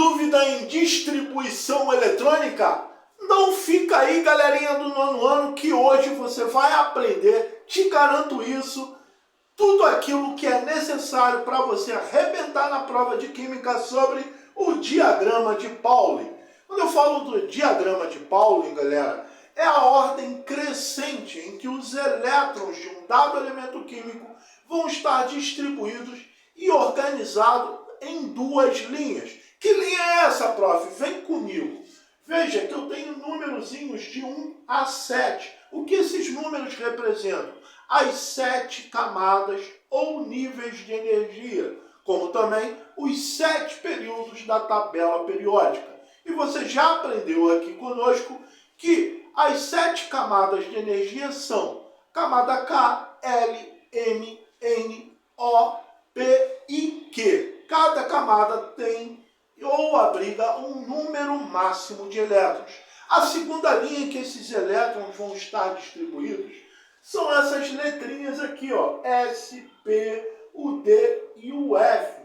dúvida em distribuição eletrônica? Não fica aí, galerinha do nono ano, que hoje você vai aprender, te garanto isso, tudo aquilo que é necessário para você arrebentar na prova de Química sobre o diagrama de Pauling. Quando eu falo do diagrama de Pauling, galera, é a ordem crescente em que os elétrons de um dado elemento químico vão estar distribuídos e organizados em duas linhas. Que linha é essa, prof? Vem comigo. Veja que eu tenho númerozinhos de 1 a 7. O que esses números representam? As 7 camadas ou níveis de energia, como também os 7 períodos da tabela periódica. E você já aprendeu aqui conosco que as 7 camadas de energia são camada K, L, M, N, O, P e Q. Cada camada tem ou abriga um número máximo de elétrons. A segunda linha em que esses elétrons vão estar distribuídos são essas letrinhas aqui, ó, S, P, o D e o F.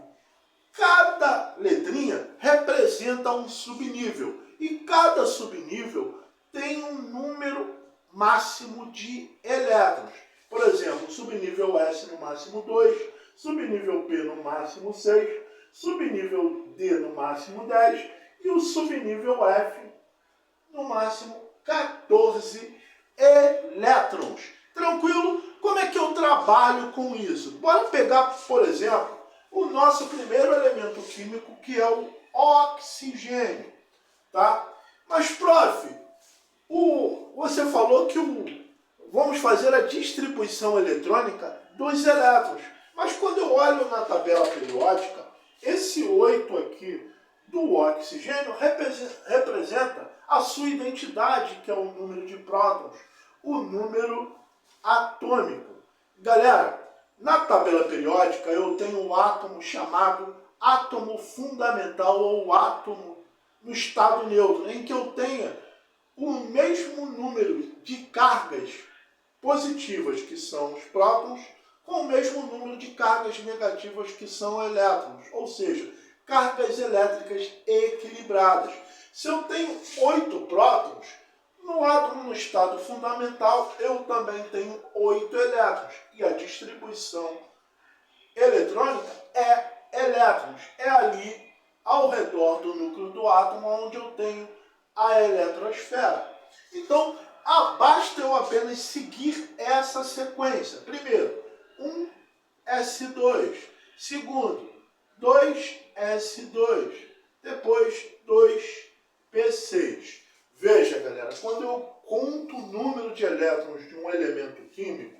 Cada letrinha representa um subnível e cada subnível tem um número máximo de elétrons. Por exemplo, subnível S no máximo 2, subnível P no máximo 6, subnível D no máximo 10 e o subnível F no máximo 14 elétrons. Tranquilo? Como é que eu trabalho com isso? Bora pegar, por exemplo, o nosso primeiro elemento químico, que é o oxigênio. Tá? Mas, prof, você falou que vamos fazer a distribuição eletrônica dos elétrons. Mas quando eu olho na tabela periódica, esse 8 aqui do oxigênio representa a sua identidade, que é o número de prótons, o número atômico. Galera, na tabela periódica eu tenho um átomo chamado átomo fundamental ou átomo no estado neutro, em que eu tenha o mesmo número de cargas positivas, que são os prótons, com o mesmo número de cargas negativas, que são elétrons, ou seja, cargas elétricas equilibradas. Se eu tenho 8 prótons, no átomo no estado fundamental, eu também tenho 8 elétrons. E a distribuição eletrônica é elétrons. É ali, ao redor do núcleo do átomo, onde eu tenho a eletrosfera. Então, basta eu apenas seguir essa sequência. Primeiro, 1s2. Segundo, 2s2. Depois, 2p6. Veja, galera, quando eu conto o número de elétrons de um elemento químico,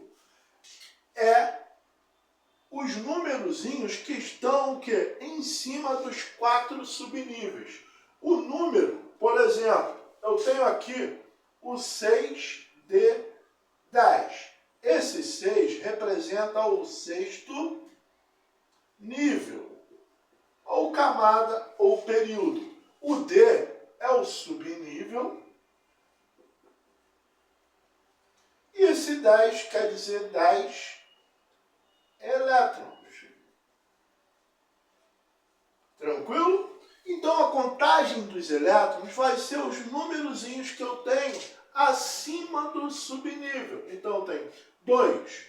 os númerozinhos que estão em cima dos 4 subníveis. O número, por exemplo, eu tenho aqui o 6d10. Esse 6 representa o 6º nível, ou camada, ou período. O D é o subnível. E esse 10 quer dizer 10 elétrons. Tranquilo? Então a contagem dos elétrons vai ser os númerozinhos que eu tenho acima do subnível. Então eu tenho 2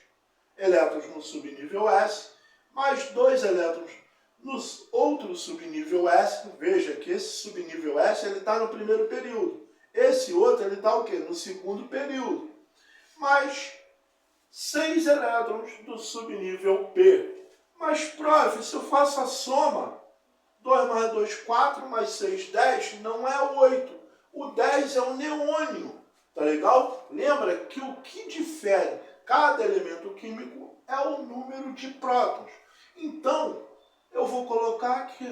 elétrons no subnível S, mais 2 elétrons no outro subnível S. Veja que esse subnível S está no primeiro período. Esse outro está o quê? No segundo período. Mais 6 elétrons do subnível P. Mas, prof, se eu faço a soma, 2 mais 2, 4, mais 6, 10, não é 8. O 10 é o neônio. Tá legal? Lembra que o que difere cada elemento químico é o número de prótons. Então, eu vou colocar aqui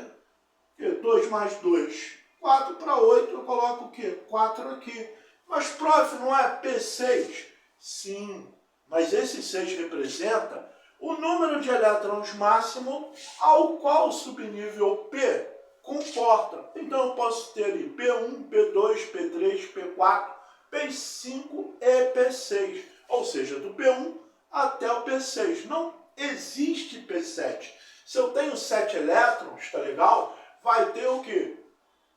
2 mais 2, 4 para 8, eu coloco o quê? 4 aqui. Mas, prof, não é P6? Sim, mas esse 6 representa o número de elétrons máximo ao qual o subnível P comporta. Então, eu posso ter ali P1, P2, P3, P4, P5 e P6. Ou seja, do P1 até o P6. Não existe P7. Se eu tenho 7 elétrons, tá legal? Vai ter o quê?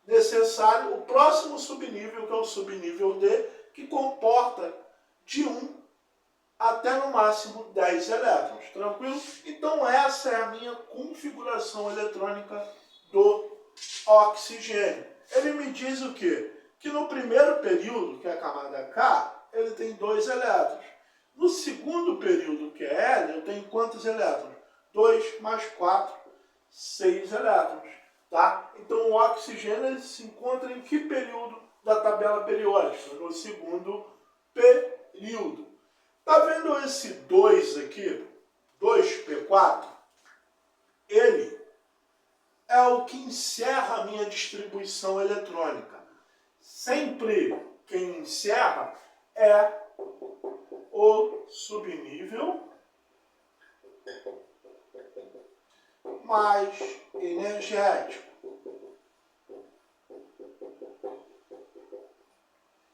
necessário o próximo subnível, que é o subnível D, que comporta de 1 até no máximo 10 elétrons. Tranquilo? Então essa é a minha configuração eletrônica do oxigênio. Ele me diz o quê? Que no primeiro período, que é a camada K, ele tem 2 elétrons. No segundo período, que é L, eu tenho quantos elétrons? 2 mais 4, 6 elétrons. Tá? Então o oxigênio ele se encontra em que período da tabela periódica? No segundo período. Tá vendo esse 2 aqui? 2p4? Ele é o que encerra a minha distribuição eletrônica. Sempre quem encerra é o subnível mais energético.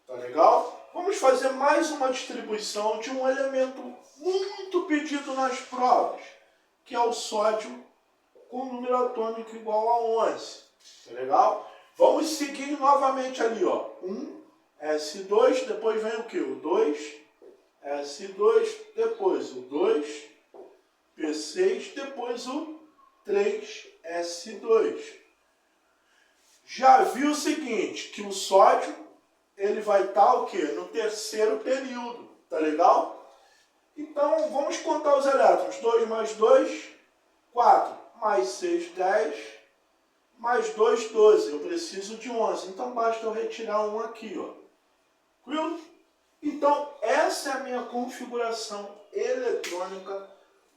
Tá legal? Vamos fazer mais uma distribuição de um elemento muito pedido nas provas, que é o sódio com número atômico igual a 11. Tá legal? Vamos seguir novamente ali, ó. 1S2, depois vem o que? O 2S2, depois o 2P6, depois o 3S2. Já viu o seguinte, que o sódio ele vai estar o quê? No terceiro período, tá legal? Então, vamos contar os elétrons. 2 mais 2, 4, mais 6, 10, mais 2, 12. Eu preciso de 11, então basta eu retirar um aqui, ó. Tranquilo? Então, essa é a minha configuração eletrônica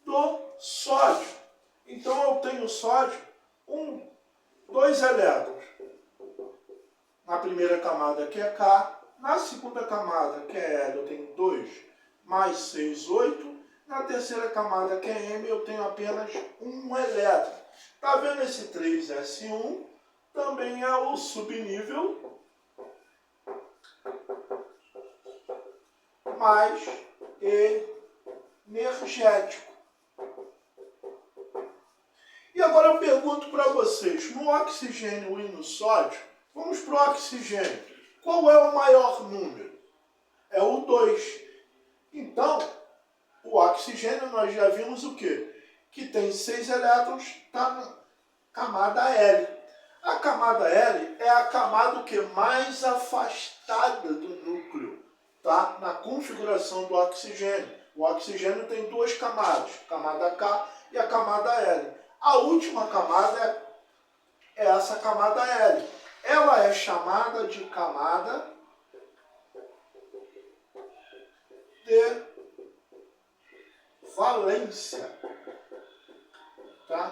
do sódio. Então, eu tenho sódio, 2 elétrons. Na primeira camada, que é K. Na segunda camada, que é L, eu tenho 2 mais 6, 8. Na terceira camada, que é M, eu tenho apenas 1 elétron. Tá vendo esse 3S1? Também é o subnível mais energético. E agora eu pergunto para vocês, no oxigênio e no sódio, vamos para o oxigênio. Qual é o maior número? É o 2. Então, o oxigênio nós já vimos o quê? Que tem 6 elétrons, está na camada L. A camada L é a camada que mais afastada do núcleo, tá? Na configuração do oxigênio. O oxigênio tem 2 camadas, a camada K e a camada L. A última camada é essa camada L. Ela é chamada de camada de valência. Tá?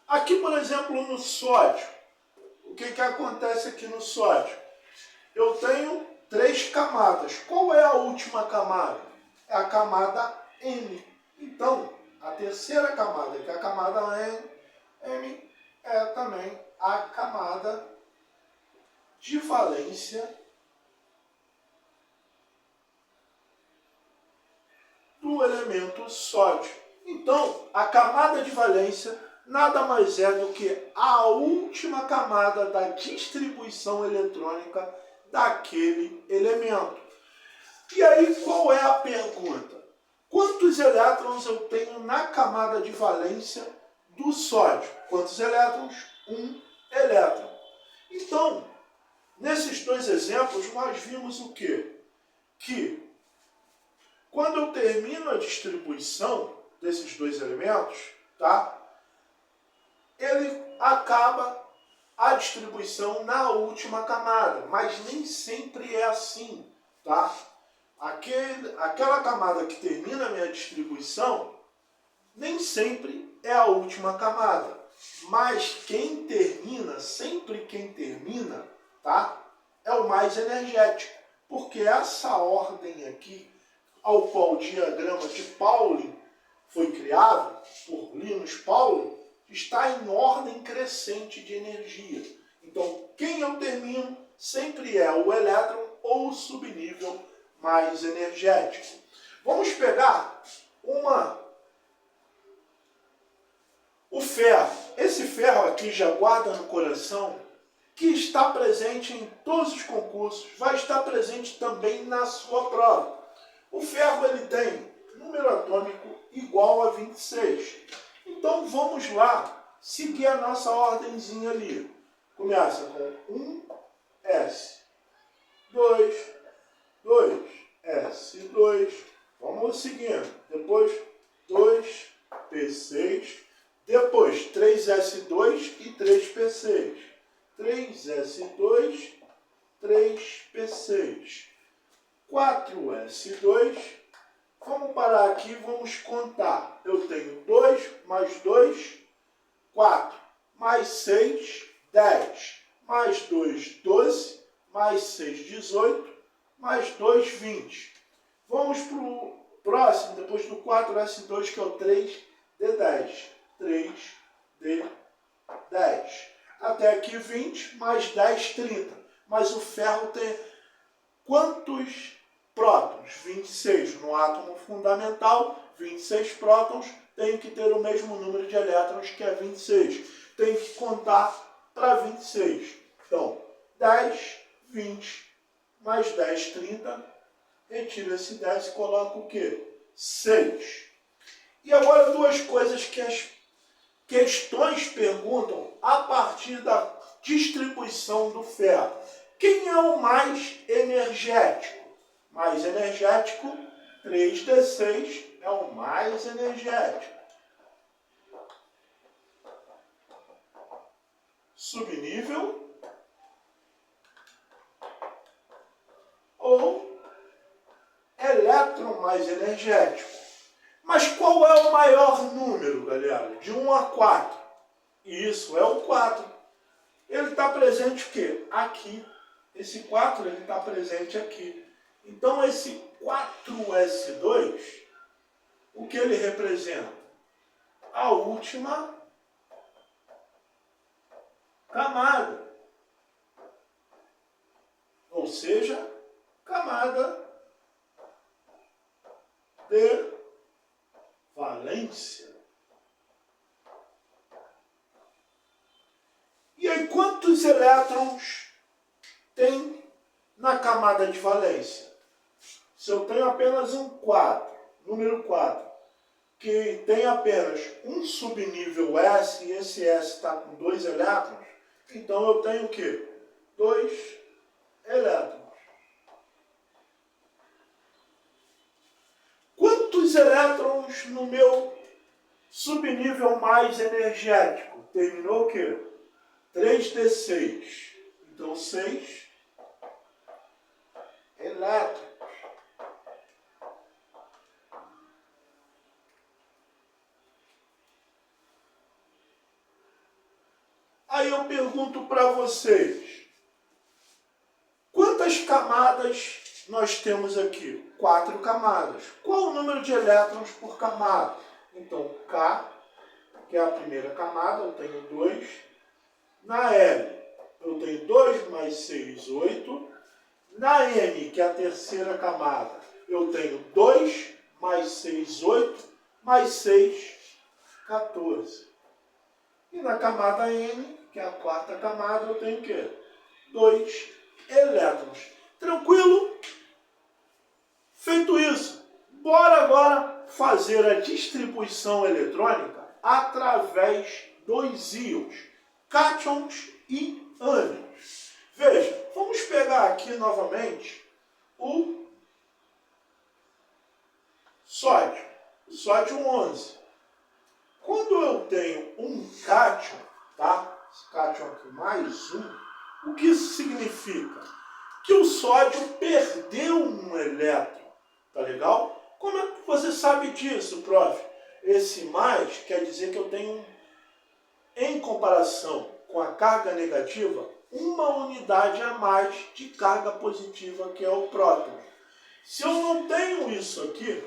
Aqui, por exemplo, no sódio, o que acontece aqui no sódio? Eu tenho 3 camadas. Qual é a última camada? É a camada M. Então, a terceira camada, que é a camada M, é também a camada de valência do elemento sódio. Então, a camada de valência nada mais é do que a última camada da distribuição eletrônica daquele elemento. E aí, qual é a pergunta? Quantos elétrons eu tenho na camada de valência do sódio? Quantos elétrons? 1 elétron. Então, nesses 2 exemplos, nós vimos o quê? Que quando eu termino a distribuição desses 2 elementos, tá? Ele acaba a distribuição na última camada, mas nem sempre é assim, tá? Aquela camada que termina a minha distribuição, nem sempre é a última camada. Mas quem termina, sempre quem termina, tá? É o mais energético. Porque essa ordem aqui, ao qual o diagrama de Pauling foi criado, por Linus Pauling, está em ordem crescente de energia. Então, quem eu termino sempre é o elétron ou o subnível mais energético. Vamos pegar o ferro. esse ferro aqui já guarda no coração que está presente em todos os concursos, vai estar presente também na sua prova. O ferro ele tem número atômico igual a 26. Então vamos lá seguir a nossa ordenzinha ali. Começa com 1S, 2S2, vamos seguindo. Depois 2P6, depois 3S2 e 3P6. 3S2, 3P6. 4S2, vamos parar aqui, vamos contar. Eu tenho 2 mais 2, 4, mais 6, 10, mais 2, 12, mais 6, 18, mais 2, 20. Vamos para o próximo, depois do 4S2, que é o 3D10. 3D10. Até aqui 20, mais 10, 30. Mas o ferro tem quantos prótons? 26. No átomo fundamental, 26 prótons, tem que ter o mesmo número de elétrons, que é 26. Tem que contar para 26. Então, 10, 20, mais 10, 30. Retira esse 10 e coloca o quê? 6. E agora duas coisas que as questões perguntam a partir da distribuição do ferro. Quem é o mais energético? Mais energético, 3D6 é o mais energético. Subnível ou elétron mais energético. Mas qual é o maior número, galera? De 1 a 4. Isso é o 4. Ele está presente o quê? Aqui. Esse 4 ele está presente aqui. Então esse 4S2, o que ele representa? A última camada. Ou seja, camada de valência. E aí, quantos elétrons tem na camada de valência? Se eu tenho apenas um 4, número 4, que tem apenas um subnível S, e esse S está com 2 elétrons, então eu tenho o quê? 2 elétrons. Quantos elétrons no meu subnível mais energético? Terminou o quê? 3D6. Então, 6 elétrons. Aí eu pergunto para vocês, quantas camadas nós temos aqui? 4 camadas. Qual o número de elétrons por camada? Então, K, que é a primeira camada, eu tenho 2. Na L, eu tenho 2 mais 6, 8. Na M, que é a terceira camada, eu tenho 2 mais 6, 8, mais 6, 14. E na camada N, que é a quarta camada, eu tenho o quê? 2 elétrons. Tranquilo? Feito isso, bora agora fazer a distribuição eletrônica através dos íons, cátions e ânions. Veja, vamos pegar aqui novamente o sódio, o sódio 11. Quando eu tenho um cátion, tá? Esse cátion aqui mais um, o que isso significa? Que o sódio perdeu um elétron, tá legal? Como é que você sabe disso, prof? Esse mais quer dizer que eu tenho, em comparação com a carga negativa, uma unidade a mais de carga positiva, que é o próton. Se eu não tenho isso aqui,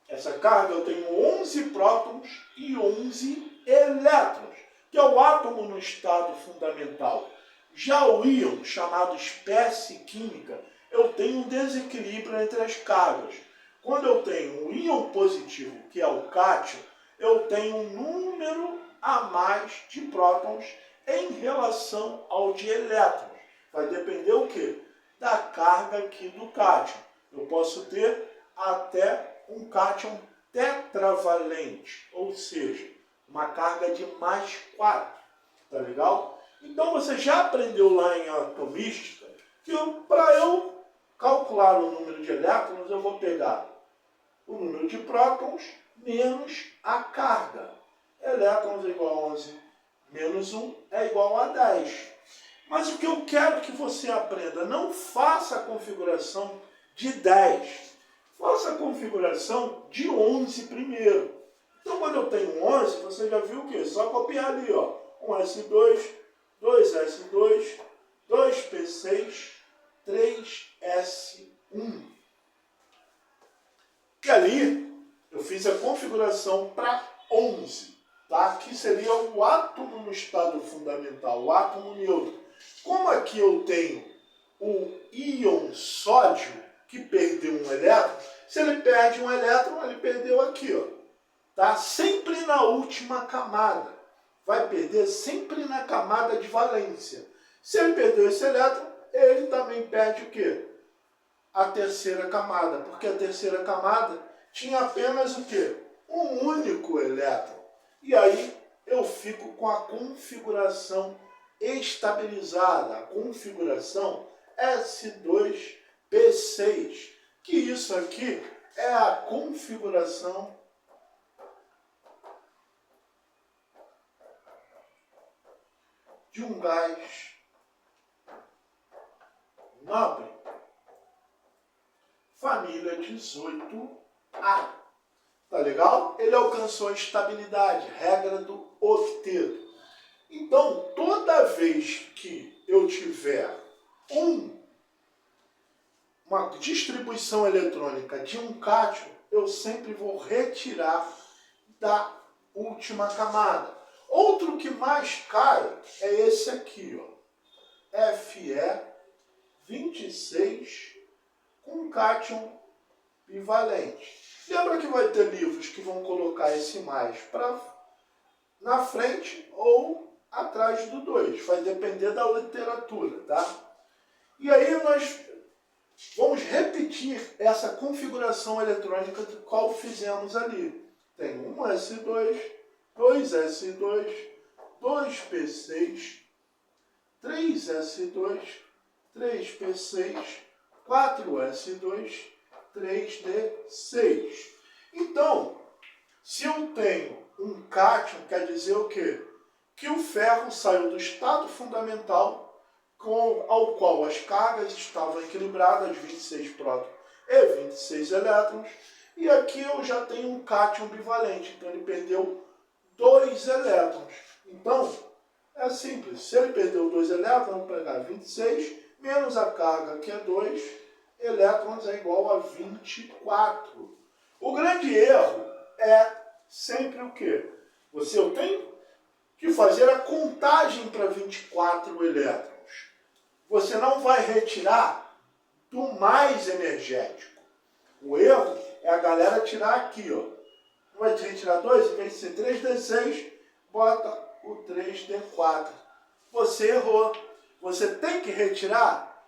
essa carga, eu tenho 11 prótons e 11 elétrons, que é o átomo no estado fundamental. Já o íon, chamado espécie química, eu tenho um desequilíbrio entre as cargas. Quando eu tenho um íon positivo, que é o cátion, eu tenho um número a mais de prótons em relação ao de elétrons. Vai depender o quê? Da carga aqui do cátion. Eu posso ter até um cátion tetravalente, ou seja, uma carga de mais 4. Tá legal? Então você já aprendeu lá em atomística que para eu calcular o número de elétrons, eu vou pegar o número de prótons menos a carga. Elétrons é igual a 11, menos 1 é igual a 10. Mas o que eu quero que você aprenda, não faça a configuração de 10. Faça a configuração de 11 primeiro. Então, quando eu tenho 11, você já viu o quê? Só copiar ali, ó. 1S2, 2S2, 2P6, 3S1. E ali, eu fiz a configuração para 11. Tá? Que seria o átomo no estado fundamental, o átomo neutro. Como aqui eu tenho o íon sódio, que perdeu um elétron, se ele perde um elétron, ele perdeu aqui, ó. Tá? Sempre na última camada. Vai perder sempre na camada de valência. Se ele perdeu esse elétron, ele também perde o quê? A terceira camada. Porque a terceira camada tinha apenas o quê? Um único elétron. E aí eu fico com a configuração estabilizada, a configuração S2P6, que isso aqui é a configuração de um gás nobre, família 18A. Tá legal? Ele alcançou a estabilidade, regra do octeto. Então, toda vez que eu tiver uma distribuição eletrônica de um cátion, eu sempre vou retirar da última camada. Outro que mais cai é esse aqui, ó. Fe26 com cátion bivalente. Lembra que vai ter livros que vão colocar esse mais na frente ou atrás do 2. Vai depender da literatura, tá? E aí nós vamos repetir essa configuração eletrônica do qual fizemos ali. Tem 1S2, 2S2, 2P6, 3S2, 3P6, 4S2, 3D6. Então, se eu tenho um cátion, quer dizer o quê? Que o ferro saiu do estado fundamental ao qual as cargas estavam equilibradas, 26 prótons e 26 elétrons, e aqui eu já tenho um cátion bivalente, então ele perdeu 2 elétrons. Então, é simples, se ele perdeu 2 elétrons, vamos pegar 26, menos a carga, que é 2, elétrons é igual a 24. O grande erro é sempre o quê? Eu tenho que fazer a contagem para 24 elétrons. Você não vai retirar do mais energético. O erro é a galera tirar aqui, ó. Não vai retirar 2, em vez de ser 3D6, bota o 3D4. Você errou. Você tem que retirar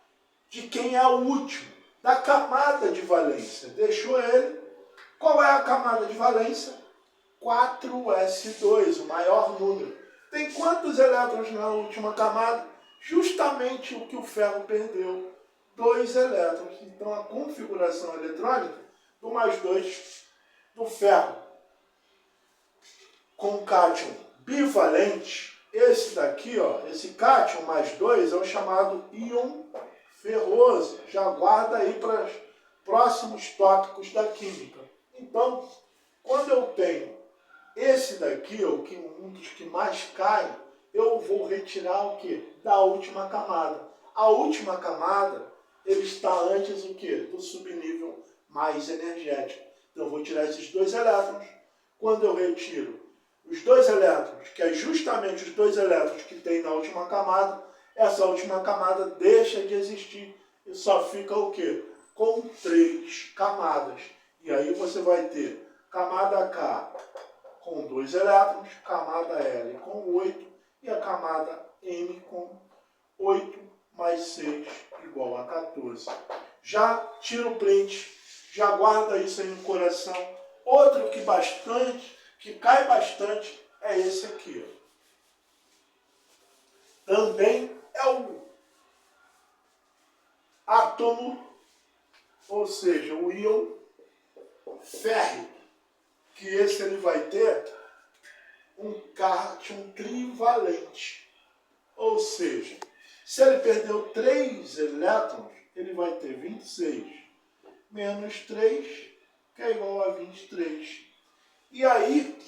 de quem é o último, da camada de valência. Deixou ele. Qual é a camada de valência? 4S2, o maior número. Tem quantos elétrons na última camada? Justamente o que o ferro perdeu, 2 elétrons. Então a configuração eletrônica do mais 2 do ferro com cátion bivalente, esse daqui, ó, esse cátion mais 2 é o chamado íon ferroso. Já guarda aí para os próximos tópicos da química. Então, quando eu tenho esse daqui, ó, um dos que mais cai, eu vou retirar o quê? Da última camada. A última camada, ele está antes do quê? Do subnível mais energético. Então eu vou tirar esses 2 elétrons. Quando eu retiro os 2 elétrons, que é justamente os 2 elétrons que tem na última camada, essa última camada deixa de existir e só fica o quê? Com 3 camadas. E aí você vai ter camada K com 2 elétrons, camada L com 8 e a camada M com 8 mais 6 igual a 14. Já tira o print, já guarda isso aí no coração. Outro que cai bastante é esse aqui. Também é o átomo, ou seja, o íon férrico, que esse ele vai ter um cátion trivalente. Ou seja, se ele perdeu 3 elétrons, ele vai ter 26 menos 3, que é igual a 23. E aí,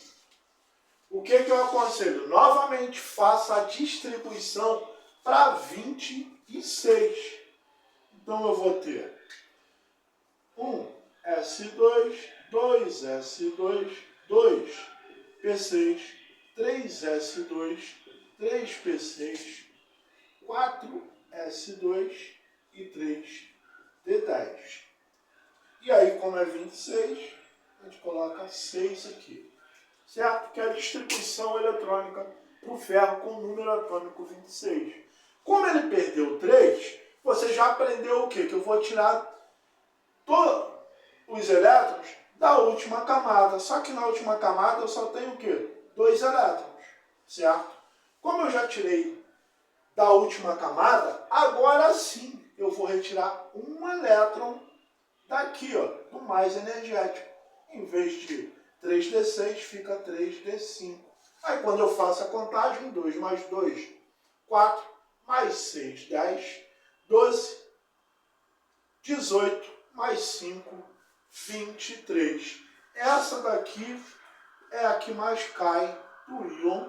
o que eu aconselho? Novamente, faça a distribuição para 26. Então, eu vou ter 1s2, 2s2, 2p6, 3s2, 3p6, 4s2 e 3d10. E aí, como é 26, a gente coloca 6 aqui. Certo? Que é a distribuição eletrônica para o ferro com o número atômico 26. Como ele perdeu 3, você já aprendeu o quê? Que eu vou tirar todos os elétrons da última camada. Só que na última camada eu só tenho o quê? 2 elétrons. Certo? Como eu já tirei da última camada, agora sim eu vou retirar um elétron daqui, ó, do mais energético. Em vez de 3d6, fica 3d5. Aí quando eu faço a contagem, 2 mais 2, 4, mais 6, 10, 12, 18, mais 5, 23. Essa daqui é a que mais cai do íon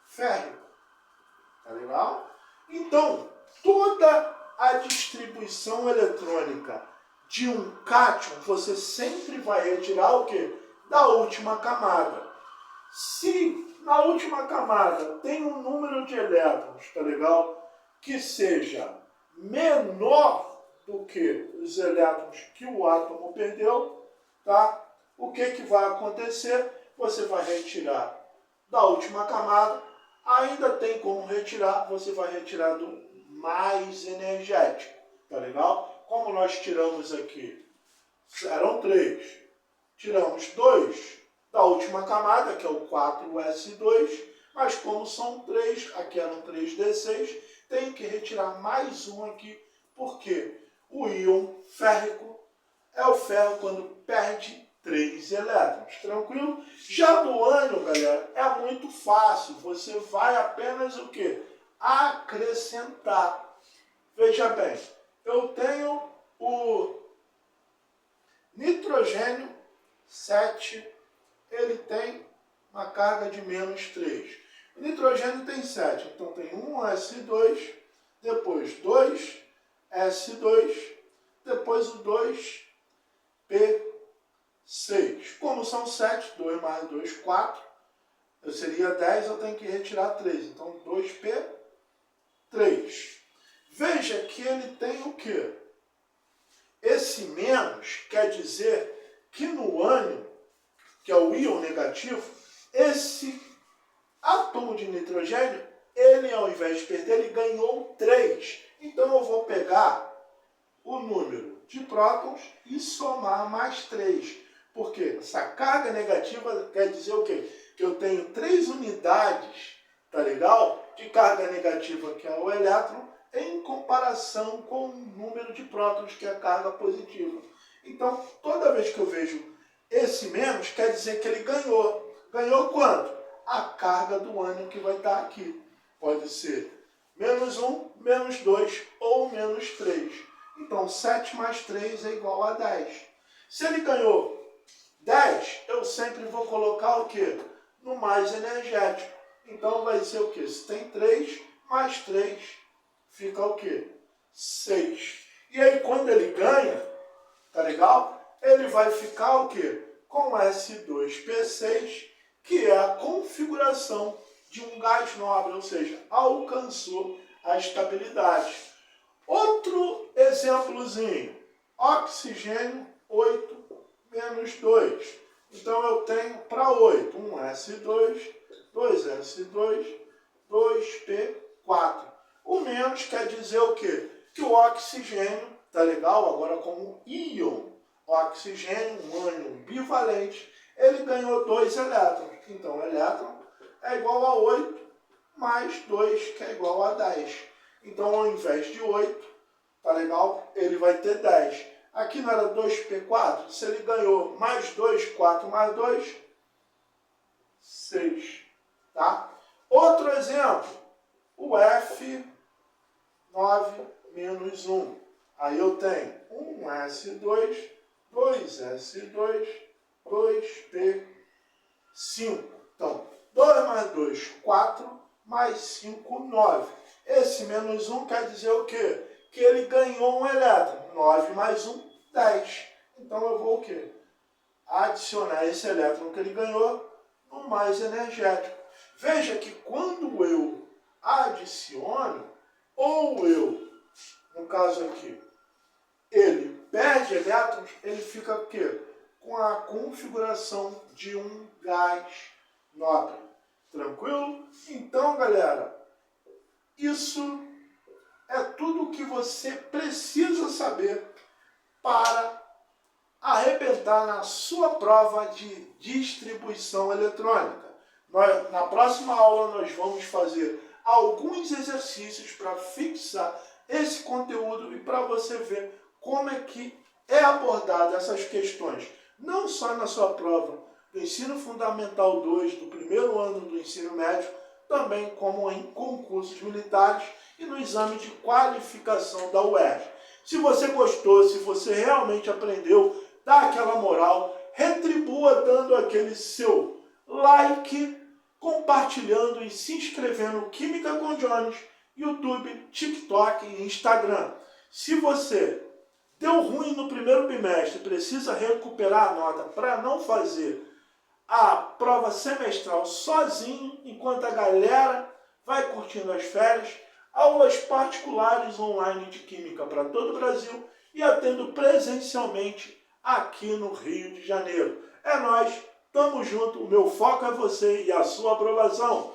férrico. Tá legal? Então, toda a distribuição eletrônica de um cátion, você sempre vai retirar o quê? Da última camada. Se na última camada tem um número de elétrons, tá legal? Que seja menor do que os elétrons que o átomo perdeu, tá? O que vai acontecer? Você vai retirar da última camada, ainda tem como retirar, você vai retirar do mais energético, tá legal? Como nós tiramos aqui, eram 3, tiramos 2 da última camada, que é o 4s2, mas como são 3, aqui eram 3d6, tem que retirar mais um aqui, porque o íon férrico é o ferro quando perde 3 elétrons, tranquilo? Já do ânion, galera, é muito fácil, você vai apenas o quê? Acrescentar. Veja bem, eu tenho o nitrogênio 7, ele tem uma carga de menos 3. O nitrogênio tem 7, então tem 1s2, depois 2s2, depois o 2p6. Como são 7, 2 mais 2, 4, eu seria 10, eu tenho que retirar 3, então 2p3. Veja que ele tem o quê? Esse menos quer dizer que no ânion, que é o íon negativo, esse átomo de nitrogênio, ele ao invés de perder, ele ganhou 3. Então eu vou pegar o número de prótons e somar mais 3. Porque essa carga negativa quer dizer o quê? Que eu tenho 3 unidades, tá legal? De carga negativa, que é o elétron, em comparação com o número de prótons, que é a carga positiva. Então, toda vez que eu vejo esse menos, quer dizer que ele ganhou. Ganhou quanto? A carga do ânion que vai estar aqui. Pode ser menos 1, menos 2 ou menos 3. Então, 7 mais 3 é igual a 10. Se ele ganhou 10, eu sempre vou colocar o quê? No mais energético. Então, vai ser o quê? Se tem 3, mais 3, fica o quê? 6. E aí, quando ele ganha, tá legal? Ele vai ficar o quê? Com S2P6, que é a configuração de um gás nobre, ou seja, alcançou a estabilidade. Outro exemplozinho, oxigênio 8 menos 2. Então eu tenho para 8, 1s2, 2s2, 2p4. O menos quer dizer o quê? Que o oxigênio, tá legal? Agora como íon, oxigênio, um ânion bivalente, ele ganhou 2 elétrons. Então o elétron é igual a 8 mais 2, que é igual a 10. Então ao invés de 8, tá legal? Ele vai ter 10. Aqui não era 2p4? Se ele ganhou mais 2, 4 mais 2, 6. Tá? Outro exemplo, o F9 menos 1. Aí eu tenho 1s2, 2s2, 2p5. Então, 2 mais 2, 4, mais 5, 9. Esse menos 1 quer dizer o quê? Que ele ganhou um elétron. 9 mais 1, 10. Então eu vou o quê? Adicionar esse elétron que ele ganhou no mais energético. Veja que quando eu adiciono, ou eu, no caso aqui, ele perde elétrons, ele fica o quê? Com a configuração de um gás nobre. Tranquilo? Então, galera, isso é tudo o que você precisa saber para arrebentar na sua prova de distribuição eletrônica. Na próxima aula nós vamos fazer alguns exercícios para fixar esse conteúdo e para você ver como é que é abordada essas questões, não só na sua prova do Ensino Fundamental 2, do primeiro ano do ensino médio, também como em concursos militares e no exame de qualificação da UERJ. Se você gostou, se você realmente aprendeu, dá aquela moral, retribua dando aquele seu like, compartilhando e se inscrevendo no Química com Jones, YouTube, TikTok e Instagram. Se você deu ruim no primeiro bimestre, precisa recuperar a nota para não fazer a prova semestral sozinho, enquanto a galera vai curtindo as férias, aulas particulares online de Química para todo o Brasil e atendo presencialmente aqui no Rio de Janeiro. É nóis, tamo junto, o meu foco é você e a sua aprovação.